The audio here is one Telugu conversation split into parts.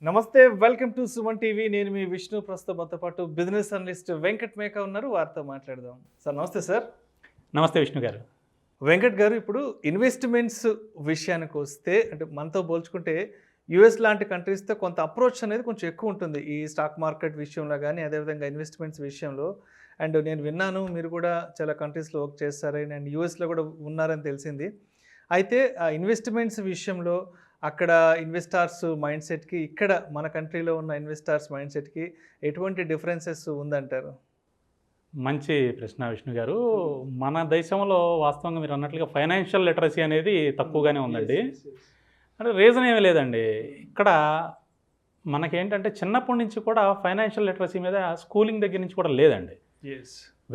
నమస్తే, వెల్కమ్ టు సుమన్ టీవీ. నేను మీ విష్ణు. ప్రస్తుతంతో పాటు బిజినెస్ అనలిస్ట్ వెంకట్ మేకా ఉన్నారు. వారితో మాట్లాడదాం. సార్ నమస్తే. సార్ నమస్తే విష్ణు గారు. వెంకట్ గారు, ఇప్పుడు ఇన్వెస్ట్మెంట్స్ విషయానికి వస్తే, అంటే మనతో పోల్చుకుంటే యుఎస్ లాంటి కంట్రీస్తో కొంత అప్రోచ్ అనేది కొంచెం ఎక్కువ ఉంటుంది ఈ స్టాక్ మార్కెట్ విషయంలో కానీ, అదేవిధంగా ఇన్వెస్ట్మెంట్స్ విషయంలో. అండ్ నేను విన్నాను మీరు కూడా చాలా కంట్రీస్లో వర్క్ చేస్తారని, అండ్ యుఎస్లో కూడా ఉన్నారని తెలిసింది. అయితే ఆ ఇన్వెస్ట్మెంట్స్ విషయంలో అక్కడ ఇన్వెస్టార్స్ మైండ్ సెట్కి, ఇక్కడ మన కంట్రీలో ఉన్న ఇన్వెస్టార్స్ మైండ్ సెట్కి ఎటువంటి డిఫరెన్సెస్ ఉందంటారు? మంచి ప్రశ్న విష్ణు గారు. మన దేశంలో వాస్తవంగా మీరు అన్నట్లుగా ఫైనాన్షియల్ లిటరసీ అనేది తక్కువగానే ఉందండి. అంటే రీజన్ ఏమీ లేదండి. ఇక్కడ మనకేంటంటే చిన్నప్పటి నుంచి కూడా ఫైనాన్షియల్ లిటరసీ మీద స్కూలింగ్ దగ్గర నుంచి కూడా లేదండి.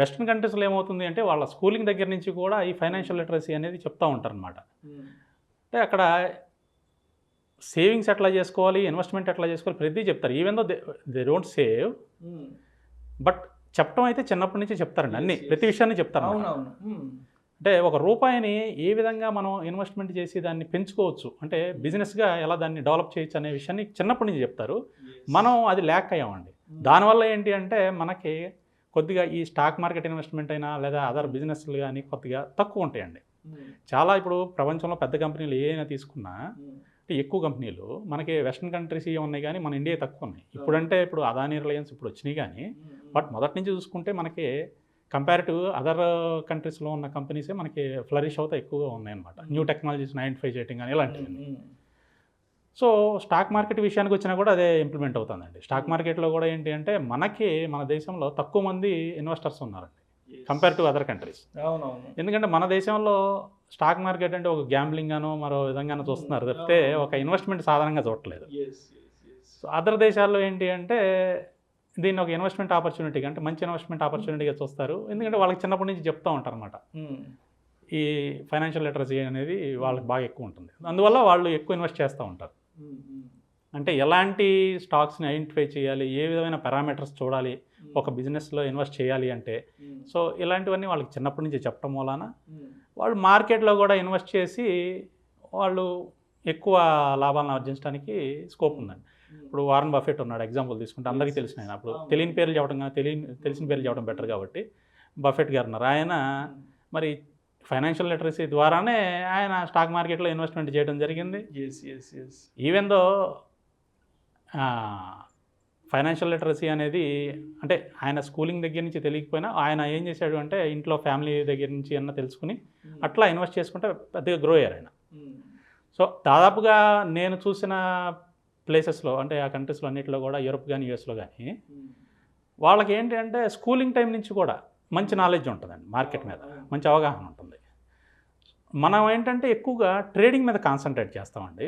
వెస్ట్రన్ కంట్రీస్లో ఏమవుతుంది అంటే వాళ్ళ స్కూలింగ్ దగ్గర నుంచి కూడా ఈ ఫైనాన్షియల్ లిటరసీ అనేది చెప్తూ ఉంటారనమాట. అంటే అక్కడ సేవింగ్స్ ఎట్లా చేసుకోవాలి, ఇన్వెస్ట్మెంట్ ఎట్లా చేసుకోవాలి, ప్రతిదీ చెప్తారు. Even though they don't save, but చెప్పడం అయితే చిన్నప్పటి నుంచి చెప్తారండి. అన్ని ప్రతి విషయాన్ని చెప్తారు. అంటే ఒక రూపాయిని ఏ విధంగా మనం ఇన్వెస్ట్మెంట్ చేసి దాన్ని పెంచుకోవచ్చు, అంటే బిజినెస్గా ఎలా దాన్ని డెవలప్ చేయొచ్చు అనే విషయాన్ని చిన్నప్పటి నుంచి చెప్తారు. మనం అది ల్యాక్ అయ్యామండి. దానివల్ల ఏంటి అంటే మనకి కొద్దిగా ఈ స్టాక్ మార్కెట్ ఇన్వెస్ట్మెంట్ అయినా లేదా అదర్ బిజినెస్లు కానీ కొద్దిగా తక్కువ ఉంటాయండి. చాలా ఇప్పుడు ప్రపంచంలో పెద్ద కంపెనీలు ఏమైనా తీసుకున్నా అంటే ఎక్కువ కంపెనీలు మనకి వెస్ట్రన్ కంట్రీస్ ఉన్నాయి, కానీ మన ఇండియా తక్కువ ఉన్నాయి. ఇప్పుడంటే ఇప్పుడు అదానీ, రిలయన్స్ ఇప్పుడు వచ్చినాయి, కానీ బట్ మొదటి నుంచి చూసుకుంటే మనకి కంపారిటివ్ అదర్ కంట్రీస్లో ఉన్న కంపెనీసే మనకి ఫ్లరిష్ అవుతా ఎక్కువగా ఉన్నాయన్నమాట. న్యూ టెక్నాలజీస్ ఐడెంటిఫై చేయడం కానీ ఇలాంటివి. సో స్టాక్ మార్కెట్ విషయానికి వచ్చినా కూడా అదే ఇంప్లిమెంట్ అవుతుందండి. స్టాక్ మార్కెట్లో కూడా ఏంటి అంటే మనకి మన దేశంలో తక్కువ మంది ఇన్వెస్టర్స్ ఉన్నారండి కంపేర్ టు అదర్ కంట్రీస్. ఎందుకంటే మన దేశంలో స్టాక్ మార్కెట్ అంటే ఒక గ్యాంబ్లింగ్ గానో మరో విధంగానో చూస్తున్నారు తప్పితే ఒక ఇన్వెస్ట్మెంట్ సాధారణంగా చూడట్లేదు. సో అదర్ దేశాల్లో ఏంటి అంటే దీన్ని ఒక ఇన్వెస్ట్మెంట్ ఆపర్చునిటీగా, అంటే మంచి ఇన్వెస్ట్మెంట్ ఆపర్చునిటీగా చూస్తారు. ఎందుకంటే వాళ్ళకి చిన్నప్పటి నుంచి చెప్తూ ఉంటారు అనమాట. ఈ ఫైనాన్షియల్ లిటరసీ అనేది వాళ్ళకి బాగా ఎక్కువ ఉంటుంది. అందువల్ల వాళ్ళు ఎక్కువ ఇన్వెస్ట్ చేస్తూ ఉంటారు. అంటే ఎలాంటి స్టాక్స్ని ఐడెంటిఫై చేయాలి, ఏ విధమైన పారామీటర్స్ చూడాలి ఒక బిజినెస్లో ఇన్వెస్ట్ చేయాలి అంటే, సో ఇలాంటివన్నీ వాళ్ళకి చిన్నప్పటి నుంచి చెప్పడం వలన వాళ్ళు మార్కెట్లో కూడా ఇన్వెస్ట్ చేసి వాళ్ళు ఎక్కువ లాభాలను ఆర్జించడానికి స్కోప్ ఉందండి. ఇప్పుడు వారన్ బఫెట్ ఉన్నాడు, ఎగ్జాంపుల్ తీసుకుంటే అందరికీ తెలిసిన ఆయన. అప్పుడు తెలియని పేర్లు చెప్పడం కానీ తెలిసిన పేర్లు చెప్పడం బెటర్ కాబట్టి బఫెట్ గారు ఉన్నారు. ఆయన మరి ఫైనాన్షియల్ లిటరసీ ద్వారానే ఆయన స్టాక్ మార్కెట్లో ఇన్వెస్ట్మెంట్ చేయడం జరిగింది. ఈవెన్ దో ఫైనాన్షియల్ లిటరసీ అనేది అంటే ఆయన స్కూలింగ్ దగ్గర నుంచి తెలియకపోయినా ఆయన ఏం చేశాడు అంటే ఇంట్లో ఫ్యామిలీ దగ్గర నుంచి అన్న తెలుసుకుని అట్లా ఇన్వెస్ట్ చేసుకుంటే పెద్దగా గ్రో అయ్యారు ఆయన. సో దాదాపుగా నేను చూసిన ప్లేసెస్లో, అంటే ఆ కంట్రీస్లో అన్నింటిలో కూడా, యూరోప్ కానీ యూఎస్లో కానీ, వాళ్ళకి ఏంటి అంటే స్కూలింగ్ టైం నుంచి కూడా మంచి నాలెడ్జ్ ఉంటుందండి, మార్కెట్ మీద మంచి అవగాహన ఉంటుంది. మనం ఏంటంటే ఎక్కువగా ట్రేడింగ్ మీద కాన్సన్ట్రేట్ చేస్తామండి.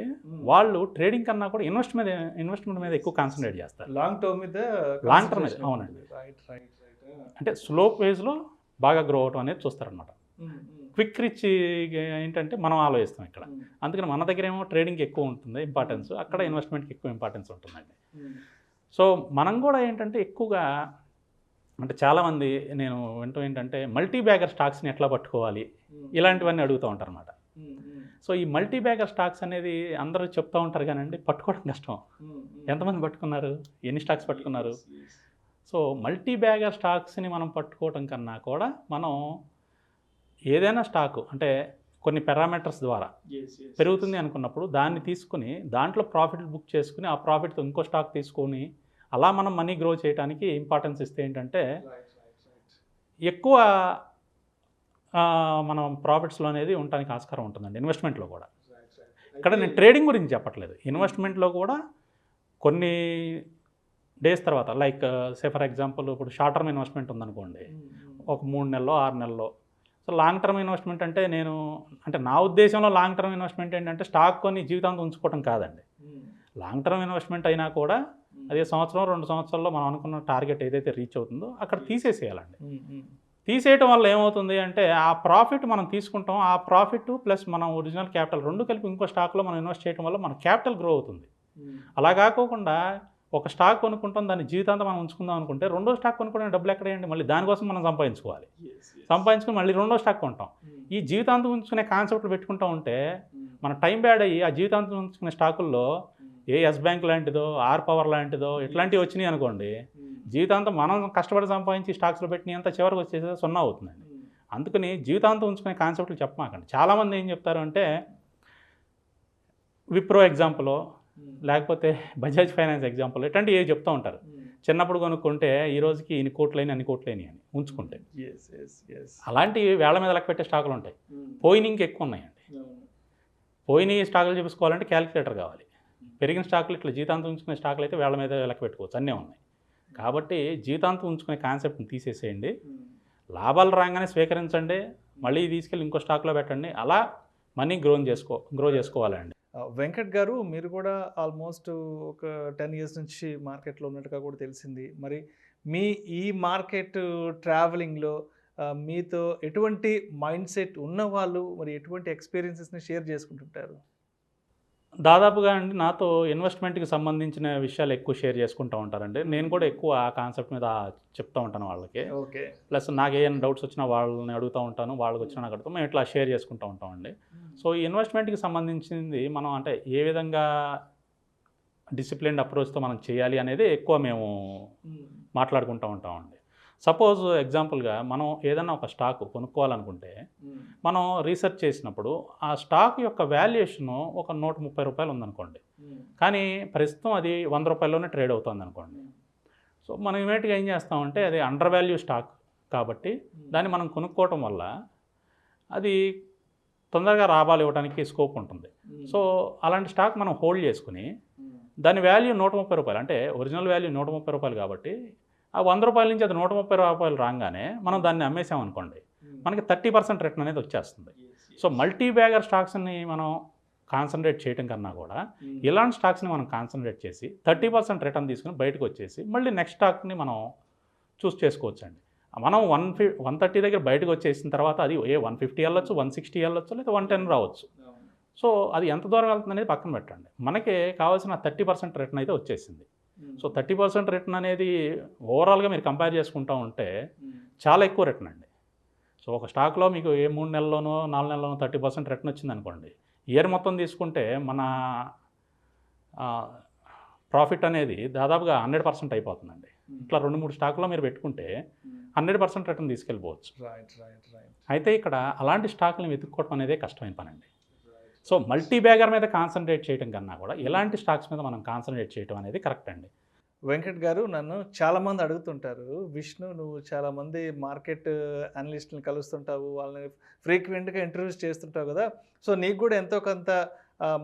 వాళ్ళు ట్రేడింగ్ కన్నా కూడా ఇన్వెస్ట్మెంట్ మీద ఎక్కువ కాన్సన్ట్రేట్ చేస్తారు. లాంగ్ టర్మ్ మీద. అవునండి. అంటే స్లో ఫేజ్లో బాగా గ్రో అవటం అనేది చూస్తారనమాట. క్విక్ రిచ్ ఏంటంటే మనం ఆలోచిస్తాం ఇక్కడ. అందుకని మన దగ్గర ఏమో ట్రేడింగ్కి ఎక్కువ ఉంటుంది ఇంపార్టెన్స్, అక్కడ ఇన్వెస్ట్మెంట్కి ఎక్కువ ఇంపార్టెన్స్ ఉంటుందండి. సో మనం కూడా ఏంటంటే ఎక్కువగా, అంటే చాలామంది నేను వింటూ ఏంటంటే మల్టీ బ్యాగర్ స్టాక్స్ని ఎట్లా పట్టుకోవాలి ఇలాంటివన్నీ అడుగుతూ ఉంటారు అన్నమాట. సో ఈ మల్టీ బ్యాగర్ స్టాక్స్ అనేది అందరూ చెప్తూ ఉంటారు కానండి పట్టుకోవడం కష్టం. ఎంతమంది పట్టుకున్నారు, ఎన్ని స్టాక్స్ పట్టుకున్నారు? సో మల్టీ బ్యాగర్ స్టాక్స్ని మనం పట్టుకోవడం కన్నా కూడా మనం ఏదైనా స్టాకు అంటే కొన్ని పారామీటర్స్ ద్వారా పెరుగుతుంది అనుకున్నప్పుడు దాన్ని తీసుకుని దాంట్లో ప్రాఫిట్ బుక్ చేసుకుని ఆ ప్రాఫిట్తో ఇంకో స్టాక్ తీసుకొని అలా మనం మనీ గ్రో చేయడానికి ఇంపార్టెన్స్ ఇస్తే ఏంటంటే ఎక్కువ మనం ప్రాఫిట్స్లో అనేది ఉండడానికి ఆస్కారం ఉంటుందండి. ఇన్వెస్ట్మెంట్లో కూడా, ఇక్కడ నేను ట్రేడింగ్ గురించి చెప్పట్లేదు, ఇన్వెస్ట్మెంట్లో కూడా కొన్ని డేస్ తర్వాత, లైక్ సే ఫర్ ఎగ్జాంపుల్ ఇప్పుడు షార్ట్ టర్మ్ ఇన్వెస్ట్మెంట్ ఉందనుకోండి, ఒక 3 నెలలో 6 నెలలో. సో లాంగ్ టర్మ్ ఇన్వెస్ట్మెంట్ అంటే నా ఉద్దేశంలో లాంగ్ టర్మ్ ఇన్వెస్ట్మెంట్ ఏంటంటే స్టాక్ కొని జీవితాంతం ఉంచుకోవడం కాదండి. లాంగ్ టర్మ్ ఇన్వెస్ట్మెంట్ అయినా కూడా అదే సంవత్సరం 2 సంవత్సరాల్లో మనం అనుకున్న టార్గెట్ ఏదైతే రీచ్ అవుతుందో అక్కడ తీసేసేయాలండి. తీసేయటం వల్ల ఏమవుతుంది అంటే ఆ ప్రాఫిట్ మనం తీసుకుంటాం, ఆ ప్రాఫిట్ ప్లస్ మనం ఒరిజినల్ క్యాపిటల్ రెండు కలిపి ఇంకో స్టాక్లో మనం ఇన్వెస్ట్ చేయడం వల్ల మన క్యాపిటల్ గ్రో అవుతుంది. అలా కాకోకుండా ఒక స్టాక్ కొనుక్కుంటాం, దాన్ని జీవితాంతం మనం ఉంచుకుందాం అనుకుంటే రెండో స్టాక్ కొనుక్కోవడానికి డబ్బులు ఎక్కడేయండి, మళ్ళీ దానికోసం మనం సంపాదించుకోవాలి. సంపాదించుకుని మళ్ళీ రెండో స్టాక్ కొంటాం. ఈ జీవితాంతం ఉంచుకునే కాన్సెప్ట్లు పెట్టుకుంటూ ఉంటే మన టైం బ్యాడ్ అయ్యి ఆ జీవితాంతం ఉంచుకునే స్టాకుల్లో ఏ ఎస్ బ్యాంక్ లాంటిదో ఆర్ పవర్ లాంటిదో ఇట్లాంటివి వచ్చినాయి అనుకోండి, జీవితాంతం మనం కష్టపడి సంపాదించి స్టాక్స్లో పెట్టినంత చివరికి వచ్చేసి 0 అవుతుందండి. అందుకని జీవితాంతం ఉంచుకునే కాన్సెప్ట్లు చెప్పమాకండి. చాలామంది ఏం చెప్తారు అంటే విప్రో ఎగ్జాంపుల్ లేకపోతే బజాజ్ ఫైనాన్స్ ఎగ్జాంపుల్ ఇట్లాంటివి ఏవి చెప్తూ ఉంటారు. చిన్నప్పుడు కొనుక్కుంటే ఈ రోజుకి ఇన్ని కోట్లైన అన్ని కోట్లైన అని ఉంచుకుంటే, అలాంటివి వేళ్ల మీద లెక్క పెట్టే స్టాకులు ఉంటాయి. పోయిన ఇంకెక్కువ ఉన్నాయండి. పోయిన స్టాకులు చూపించుకోవాలంటే క్యాలిక్యులేటర్ కావాలి. పెరిగిన స్టాకులు ఇట్లా జీవితాంతం ఉంచుకునే స్టాకులు అయితే వేళ్ల మీద లెక్క పెట్టుకోవచ్చు, అన్నీ ఉన్నాయి. కాబట్టి జీవితాంతం ఉంచుకునే కాన్సెప్ట్ని తీసేసేయండి. లాభాలు రాగానే స్వీకరించండి, మళ్ళీ తీసుకెళ్ళి ఇంకో స్టాక్లో పెట్టండి. అలా మనీ గ్రో చేసుకోవాలండి. వెంకట్ గారు, మీరు కూడా ఆల్మోస్ట్ ఒక 10 years నుంచి మార్కెట్లో ఉన్నట్టుగా కూడా తెలిసింది. మరి మీ ఈ మార్కెట్ ట్రావెలింగ్లో మీతో ఎటువంటి మైండ్ సెట్ ఉన్నవాళ్ళు మరి ఎటువంటి ఎక్స్పీరియన్సెస్ని షేర్ చేసుకుంటుంటారు? దాదాపుగా అండి నాతో ఇన్వెస్ట్మెంట్కి సంబంధించిన విషయాలు ఎక్కువ షేర్ చేసుకుంటూ ఉంటారండి. నేను కూడా ఎక్కువ ఆ కాన్సెప్ట్ మీద చెప్తూ ఉంటాను వాళ్ళకి. ఓకే. ప్లస్ నాకు ఏమైనా డౌట్స్ వచ్చినా వాళ్ళని అడుగుతూ ఉంటాను, వాళ్ళకి వచ్చినా నాకు అడుగుతాం. మేము ఇట్లా షేర్ చేసుకుంటూ ఉంటామండి. సో ఈ ఇన్వెస్ట్మెంట్కి సంబంధించింది మనం అంటే ఏ విధంగా డిసిప్లిన్డ్ అప్రోచ్తో మనం చేయాలి అనేది ఎక్కువ మేము మాట్లాడుకుంటూ ఉంటామండి. సపోజ్ ఎగ్జాంపుల్గా మనం ఏదైనా ఒక స్టాక్ కొనుక్కోవాలనుకుంటే మనం రీసెర్చ్ చేసినప్పుడు ఆ స్టాక్ యొక్క వాల్యుయేషను ఒక 130 రూపాయలు ఉందనుకోండి, కానీ ప్రస్తుతం అది 100 రూపాయల్లోనే ట్రేడ్ అవుతుంది అనుకోండి. సో మనం ఇమీడియట్గా ఏం చేస్తామంటే అది అండర్ వాల్యూ స్టాక్ కాబట్టి దాన్ని మనం కొనుక్కోవటం వల్ల అది తొందరగా లాభాలు ఇవ్వడానికి స్కోప్ ఉంటుంది. సో అలాంటి స్టాక్ మనం హోల్డ్ చేసుకుని దాని వాల్యూ 130 రూపాయలు, అంటే ఒరిజినల్ వాల్యూ 130 రూపాయలు కాబట్టి ఆ 100 రూపాయల నుంచి అది 130 రూపాయలు రాగానే మనం దాన్ని అమ్మేసామనుకోండి, మనకి 30% రిటర్న్ అనేది వచ్చేస్తుంది. సో మల్టీ బ్యాగర్ స్టాక్స్ని మనం కాన్సన్ట్రేట్ చేయడం కన్నా కూడా ఇలాంటి స్టాక్స్ని మనం కాన్సన్ట్రేట్ చేసి 30% రిటర్న్ తీసుకుని బయటకు వచ్చేసి మళ్ళీ నెక్స్ట్ స్టాక్ని మనం చూస్ చేసుకోవచ్చు అండి. మనం 130 దగ్గర బయటకు వచ్చేసిన తర్వాత అది 150 వెళ్ళొచ్చు, 160 వెళ్ళొచ్చు, లేదా 110 రావచ్చు. సో అది ఎంత దూరం వెళ్తుంది అనేది పక్కన పెట్టండి, మనకి కావాల్సిన 30% రిటర్న్ అయితే వచ్చేసింది. సో 30% రిటర్న్ అనేది ఓవరాల్గా మీరు కంపేర్ చేసుకుంటూ ఉంటే చాలా ఎక్కువ రిటర్న్ అండి. సో ఒక స్టాక్లో మీకు 3 నెలల్లోనో 4 నెలల్లోనో 30% రిటర్న్ వచ్చింది అనుకోండి, ఇయర్ మొత్తం తీసుకుంటే మన ప్రాఫిట్ అనేది దాదాపుగా 100% అయిపోతుందండి. ఇట్లా 2-3 స్టాక్లో మీరు పెట్టుకుంటే 100% రిటర్న్ తీసుకెళ్ళిపోవచ్చు. అయితే ఇక్కడ అలాంటి స్టాక్ని వెతుక్కోవడం అనేది కష్టమైన పని అండి. సో మల్టీ బ్యాగర్ మీద కాన్సన్ట్రేట్ చేయడం కన్నా కూడా ఇలాంటి స్టాక్స్ మీద మనం కాన్సన్ట్రేట్ చేయడం అనేది కరెక్ట్ అండి. వెంకట్ గారు, నన్ను చాలామంది అడుగుతుంటారు, విష్ణు నువ్వు చాలామంది మార్కెట్ అనలిస్ట్ని కలుస్తుంటావు, వాళ్ళని ఫ్రీక్వెంట్గా ఇంటర్వ్యూస్ చేస్తుంటావు కదా, సో నీకు కూడా ఎంతో కొంత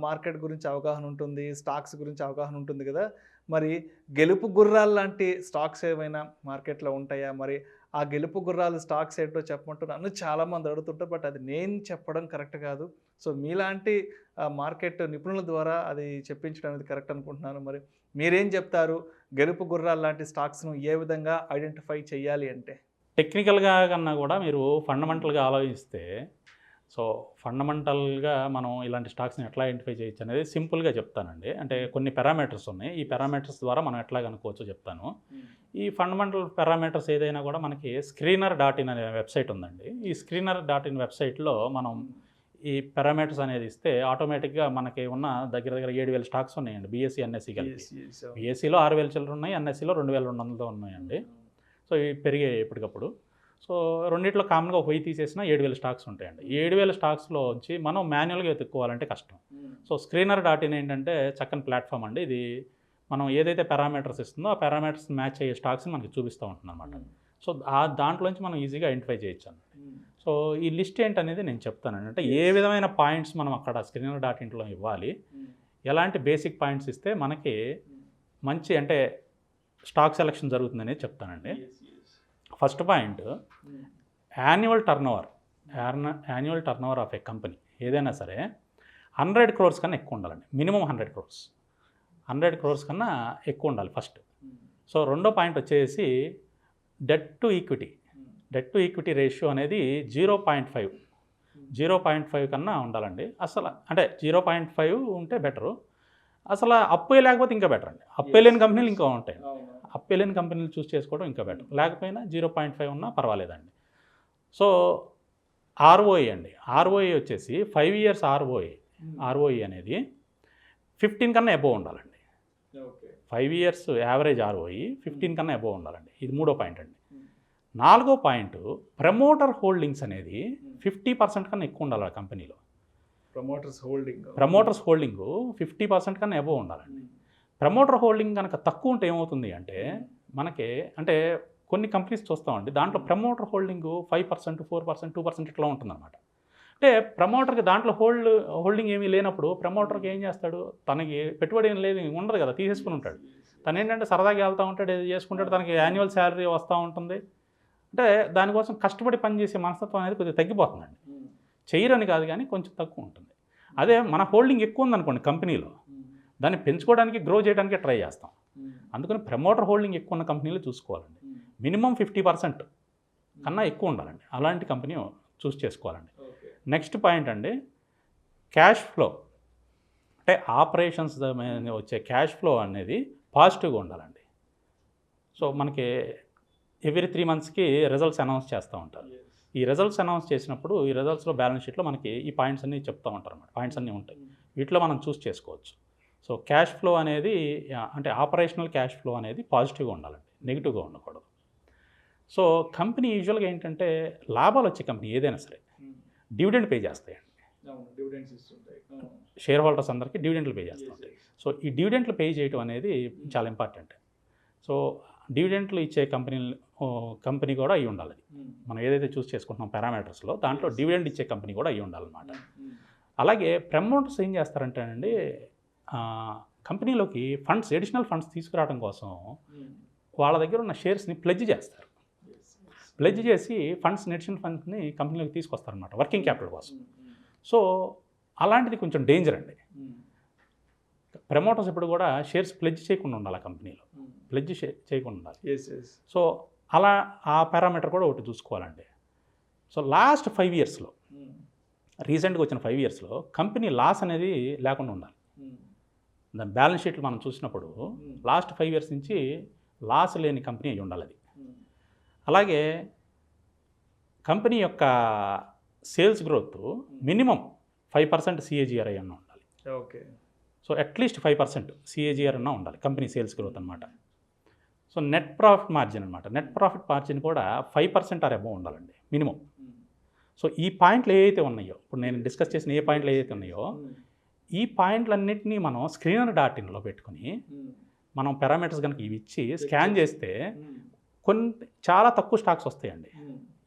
మార్కెట్ గురించి అవగాహన ఉంటుంది, స్టాక్స్ గురించి అవగాహన ఉంటుంది కదా, మరి గెలుపు గుర్రాలు లాంటి స్టాక్స్ ఏమైనా మార్కెట్లో ఉంటాయా? మరి ఆ గెలుపు గుర్రాలు స్టాక్స్ ఏంటో చెప్పమంటూ నన్ను చాలామంది అడుగుతుంటారు, బట్ అది నేను చెప్పడం కరెక్ట్ కాదు. సో మీలాంటి మార్కెట్ నిపుణుల ద్వారా అది చెప్పించడం అనేది కరెక్ట్ అనుకుంటున్నాను. మరి మీరేం చెప్తారు, గెలుపు గుర్రాలు లాంటి స్టాక్స్ను ఏ విధంగా ఐడెంటిఫై చేయాలి అంటే? టెక్నికల్గా కన్నా కూడా మీరు ఫండమెంటల్గా ఆలోచిస్తే, సో ఫండమెంటల్గా మనం ఇలాంటి స్టాక్స్ని ఎట్లా ఐడెంటిఫై చేయొచ్చు అనేది సింపుల్గా చెప్తానండి. అంటే కొన్ని పారామీటర్స్ ఉన్నాయి, ఈ పారామీటర్స్ ద్వారా మనం ఎట్లా కనుక్కోవచ్చో చెప్తాను. ఈ ఫండమెంటల్ పారామీటర్స్ ఏదైనా కూడా మనకి screener.in అనే వెబ్సైట్ ఉందండి. ఈ screener.in వెబ్సైట్లో మనం ఈ పారామీటర్స్ అనేది ఇస్తే ఆటోమేటిక్గా మనకి ఉన్న దగ్గర 7,000 స్టాక్స్ ఉన్నాయండి, బీఎస్సీ ఎన్ఎస్సీ కలిపి. బీఎస్సీలో 6,000 చిల్లర ఉన్నాయి, ఎన్ఎస్సీలో 2,200 ఉన్నాయండి. సో ఇవి పెరిగాయి ఎప్పటికప్పుడు. సో రెండిట్లో కామన్గా 1000 తీసేసిన 7,000 స్టాక్స్ ఉంటాయండి. 7,000 స్టాక్స్లో వచ్చి మనం మాన్యువల్గా వెతుక్కోవాలంటే కష్టం. సో screener.in ఏంటంటే చక్కని ప్లాట్ఫామ్ అండి. ఇది మనం ఏదైతే పారామీటర్స్ ఇస్తుందో ఆ పారామీటర్స్ మ్యాచ్ అయ్యే స్టాక్స్ని మనకి చూపిస్తూ ఉంటుంది అనమాట. సో దాంట్లోంచి మనం ఈజీగా ఐడెంటిఫై చేయొచ్చు అండి. సో ఈ లిస్ట్ ఏంటనేది నేను చెప్తానండి. అంటే ఏ విధమైన పాయింట్స్ మనం అక్కడ screener.inలో ఇవ్వాలి, ఎలాంటి బేసిక్ పాయింట్స్ ఇస్తే మనకి మంచి అంటే స్టాక్ సెలెక్షన్ జరుగుతుందనేది చెప్తానండి. First point, annual turnover of A company ఏదైనా సరే 100 crores కన్నా ఎక్కువ ఉండాలండి. మినిమం 100 crores, 100 crores కన్నా ఎక్కువ ఉండాలి ఫస్ట్. సో రెండో పాయింట్ వచ్చేసి డెట్ టు ఈక్విటీ రేషియో అనేది 0.5 కన్నా ఉండాలండి. అసలు అంటే 0.5 ఉంటే బెటరు. అసలు అప్పే లేకపోతే ఇంకా బెటర్ అండి. అప్పే లేని కంపెనీలు ఇంకా ఉంటాయి, అప్పే లేని కంపెనీలు చూస్ చేసుకోవడం ఇంకా బెటర్. లేకపోయినా 0.5 ఉన్నా పర్వాలేదండి. సో ఆర్ఓఈ అండి, ఆర్ఓఈ వచ్చేసి 5 years ఆర్ఓఈ అనేది 15 కన్నా అబోవ్ ఉండాలండి. 5 ఇయర్స్ యావరేజ్ ROI 15 కన్నా అబోవ్ ఉండాలండి. ఇది 3వ పాయింట్ అండి. 4వ పాయింట్ ప్రమోటర్ హోల్డింగ్స్ అనేది 50% కన్నా ఎక్కువ ఉండాలి ఆ కంపెనీలో. ప్రమోటర్స్ హోల్డింగ్ 50% కన్నా అబోవ్ ఉండాలండి. ప్రమోటర్ హోల్డింగ్ కనుక తక్కువ ఉంటే ఏమవుతుంది అంటే మనకి అంటే కొన్ని కంపెనీస్ చూస్తామండి, దాంట్లో ప్రమోటర్ హోల్డింగ్ 5%, 4%, 2% ఇట్లా ఉంటుందన్నమాట. అంటే ప్రమోటర్కి దాంట్లో హోల్డింగ్ ఏమీ లేనప్పుడు ప్రమోటర్కి ఏం చేస్తాడు, తనకి పెట్టుబడి ఏం లేదు ఉండదు కదా, తీసేసుకుని ఉంటాడు. తను ఏంటంటే సరదాగా వెళ్తూ ఉంటాడు, ఏది చేసుకుంటాడు, తనకి యాన్యువల్ శాలరీ వస్తూ ఉంటుంది. అంటే దానికోసం కష్టపడి పనిచేసే మనస్తత్వం అనేది కొద్దిగా తగ్గిపోతుందండి. చేయరని కాదు కానీ కొంచెం తక్కువ ఉంటుంది. అదే మన హోల్డింగ్ ఎక్కువ ఉందనుకోండి కంపెనీలో, దాన్ని పెంచుకోవడానికి గ్రో చేయడానికి ట్రై చేస్తాం. అందుకని ప్రమోటర్ హోల్డింగ్ ఎక్కువ ఉన్న కంపెనీలు చూసుకోవాలండి. మినిమం 50% కన్నా ఎక్కువ ఉండాలండి. అలాంటి కంపెనీ చూస్ చేసుకోవాలండి. నెక్స్ట్ పాయింట్ అండి, క్యాష్ ఫ్లో. అంటే ఆపరేషన్స్ వచ్చే క్యాష్ ఫ్లో అనేది పాజిటివ్గా ఉండాలండి. సో మనకి ఎవ్రీ 3 మంత్స్కి రిజల్ట్స్ అనౌన్స్ చేస్తూ ఉంటారు. ఈ రిజల్ట్స్ అనౌన్స్ చేసినప్పుడు ఈ రిజల్ట్స్లో బ్యాలెన్స్ షీట్లో మనకి ఈ పాయింట్స్ అన్నీ చెప్తూ ఉంటారు అన్నమాట. పాయింట్స్ అన్నీ ఉంటాయి, వీటిలో మనం చూస్ చేసుకోవచ్చు. సో క్యాష్ ఫ్లో అనేది అంటే ఆపరేషనల్ క్యాష్ ఫ్లో అనేది పాజిటివ్గా ఉండాలండి, నెగిటివ్గా ఉండకూడదు. సో కంపెనీ యూజువల్గా ఏంటంటే లాభాలు వచ్చే కంపెనీ ఏదైనా సరే డివిడెండ్ పే చేస్తాయండి. షేర్ హోల్డర్స్ అందరికీ డివిడెంట్లు పే చేస్తూ ఉంటాయి. సో ఈ డివిడెంట్లు పే చేయడం అనేది చాలా ఇంపార్టెంట్. సో డివిడెంట్లు ఇచ్చే కంపెనీ కూడా అయి ఉండాలి. మనం ఏదైతే చూస్ చేసుకుంటున్నాం పారామీటర్స్లో, దాంట్లో డివిడెండ్ ఇచ్చే కంపెనీ కూడా అయి ఉండాలన్నమాట. అలాగే ప్రమోటర్స్ ఏం చేస్తారంటేనండి, కంపెనీలోకి ఫండ్స్, అడిషనల్ ఫండ్స్ తీసుకురావడం కోసం వాళ్ళ దగ్గర ఉన్న షేర్స్ని ప్లెడ్జ్ చేస్తారు. ప్లెడ్జ్ చేసి అడిషనల్ ఫండ్స్ని కంపెనీలోకి తీసుకొస్తారనమాట, వర్కింగ్ క్యాపిటల్ కోసం. సో అలాంటిది కొంచెం డేంజర్ అండి. ప్రమోటర్స్ ఇప్పుడు కూడా షేర్స్ ప్లెడ్జ్ చేయకుండా ఉండాలి, కంపెనీలో ప్లెడ్జ్ చేయకుండా ఉండాలి. సో అలా ఆ పారామీటర్ కూడా ఒకటి చూసుకోవాలండి. సో లాస్ట్ 5 ఇయర్స్లో, రీసెంట్గా వచ్చిన 5 ఇయర్స్లో కంపెనీ లాస్ అనేది లేకుండా ఉండాలి. దాని బ్యాలెన్స్ షీట్లు మనం చూసినప్పుడు లాస్ట్ 5 ఇయర్స్ నుంచి లాస్ లేని కంపెనీ అయి ఉండాలి అది. అలాగే కంపెనీ యొక్క సేల్స్ గ్రోత్ మినిమం 5% CAGR అన్న ఉండాలి. ఓకే. సో అట్లీస్ట్ 5% CAGR అన్న ఉండాలి కంపెనీ సేల్స్ గ్రోత్ అనమాట. సో నెట్ ప్రాఫిట్ మార్జిన్ అనమాట, నెట్ ప్రాఫిట్ మార్జిన్ కూడా 5% ఆర్ అబోవ్ ఉండాలండి మినిమం. సో ఈ పాయింట్లు ఏవైతే ఉన్నాయో, ఇప్పుడు నేను డిస్కస్ చేసిన ఏ పాయింట్లు ఏవైతే ఉన్నాయో, ఈ పాయింట్లన్నింటినీ మనం screener.inలో పెట్టుకుని మనం పారామీటర్స్ కనుక ఇవి ఇచ్చి స్కాన్ చేస్తే చాలా తక్కువ స్టాక్స్ వస్తాయండి.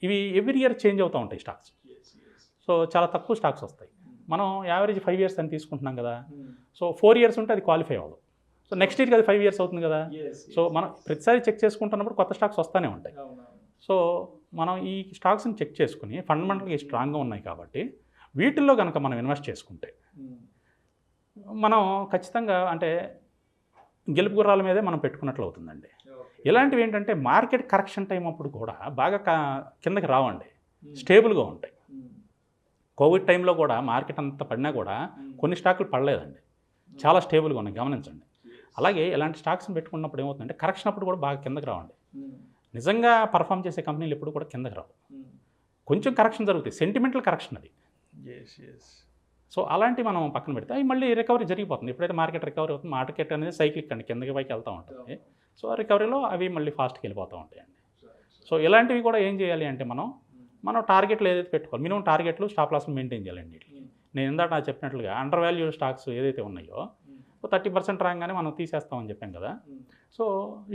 ఇవి ఎవ్రీ ఇయర్ చేంజ్ అవుతూ ఉంటాయి స్టాక్స్. సో చాలా తక్కువ స్టాక్స్ వస్తాయి. మనం యావరేజ్ 5 ఇయర్స్ అని తీసుకుంటున్నాం కదా. సో 4 ఇయర్స్ ఉంటే అది క్వాలిఫై అవ్వదు. సో నెక్స్ట్ ఇయర్కి అది 5 ఇయర్స్ అవుతుంది కదా. సో మనం ప్రతిసారి చెక్ చేసుకుంటున్నప్పుడు కొత్త స్టాక్స్ వస్తూనే ఉంటాయి. సో మనం ఈ స్టాక్స్ని చెక్ చేసుకుని ఫండమెంటల్గా స్ట్రాంగ్గా ఉన్నాయి కాబట్టి వీటిల్లో కనుక మనం ఇన్వెస్ట్ చేసుకుంటే మనం ఖచ్చితంగా అంటే గెలుపు గుర్రాల మీదే మనం పెట్టుకున్నట్లు అవుతుందండి. ఇలాంటివి ఏంటంటే మార్కెట్ కరెక్షన్ టైం అప్పుడు కూడా బాగా కిందకి రావండి, స్టేబుల్గా ఉంటాయి. కోవిడ్ టైంలో కూడా మార్కెట్ అంతా పడినా కూడా కొన్ని స్టాకులు పడలేదండి, చాలా స్టేబుల్గా ఉన్నాయి, గమనించండి. అలాగే ఇలాంటి స్టాక్స్ని పెట్టుకున్నప్పుడు ఏమవుతుందంటే కరెక్షన్ అప్పుడు కూడా బాగా కిందకి రావండి. నిజంగా పర్ఫామ్ చేసే కంపెనీలు ఎప్పుడు కూడా కిందకి రావు, కొంచెం కరెక్షన్ జరుగుతాయి, సెంటిమెంటల్ కరెక్షన్ అది. సో అలాంటివి మనం పక్కన పెడితే అవి మళ్ళీ రికవరీ జరిగిపోతుంది. ఎప్పుడైతే మార్కెట్ రికవరీ అవుతుంది, మార్కెట్ అనేది సైక్లిక్ అండి, కిందకి పైకి వెళ్తూ ఉంటుంది. సో ఆ రికవరీలో అవి మళ్ళీ ఫాస్ట్కి వెళ్ళిపోతూ ఉంటాయండి. సో ఇలాంటివి కూడా ఏం చేయాలి అంటే మనం టార్గెట్లు ఏదైతే పెట్టుకోవాలి, మినిమం టార్గెట్లు, స్టాప్ లాస్లు మెయింటైన్ చేయాలండి. నేను ఇందాక చెప్పినట్లుగా అండర్ వాల్యూ స్టాక్స్ ఏదైతే ఉన్నాయో 30% రాగానే మనం తీసేస్తామని చెప్పాం కదా. సో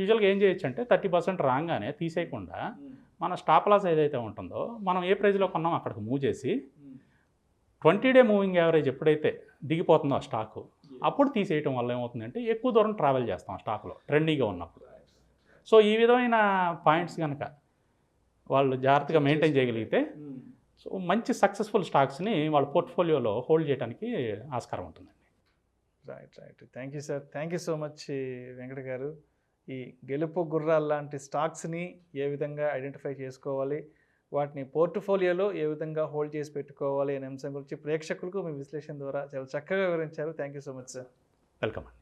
యూజువల్గా ఏం చేయొచ్చు అంటే 30% రాగానే తీసేయకుండా మన స్టాప్ లాస్ ఏదైతే ఉంటుందో మనం ఏ ప్రైజ్లో కొన్నామో అక్కడికి మూవ్ చేసి 20-డే మూవింగ్ యావరేజ్ ఎప్పుడైతే దిగిపోతుందో ఆ స్టాకు అప్పుడు తీసేయటం వల్ల ఏమవుతుందంటే ఎక్కువ దూరం ట్రావెల్ చేస్తాం ఆ స్టాక్లో ట్రెండీగా ఉన్నప్పుడు. సో ఈ విధమైన పాయింట్స్ కనుక వాళ్ళు జాగ్రత్తగా మెయింటైన్ చేయగలిగితే సో మంచి సక్సెస్ఫుల్ స్టాక్స్ని వాళ్ళ పోర్ట్ఫోలియోలో హోల్డ్ చేయడానికి ఆస్కారం ఉంటుందండి. Right. Thank you sir, thank you so much Venkata గారు. ఈ గెలుపు గుర్రాల లాంటి స్టాక్స్ని ఏ విధంగా ఐడెంటిఫై చేసుకోవాలి, వాటిని పోర్ట్ఫోలియోలో ఏ విధంగా హోల్డ్ చేసి పెట్టుకోవాలి అనే అంశం గురించి ప్రేక్షకులకు మీ విశ్లేషణ ద్వారా చాలా చక్కగా వివరించారు. Thank you so much sir. Welcome అండి.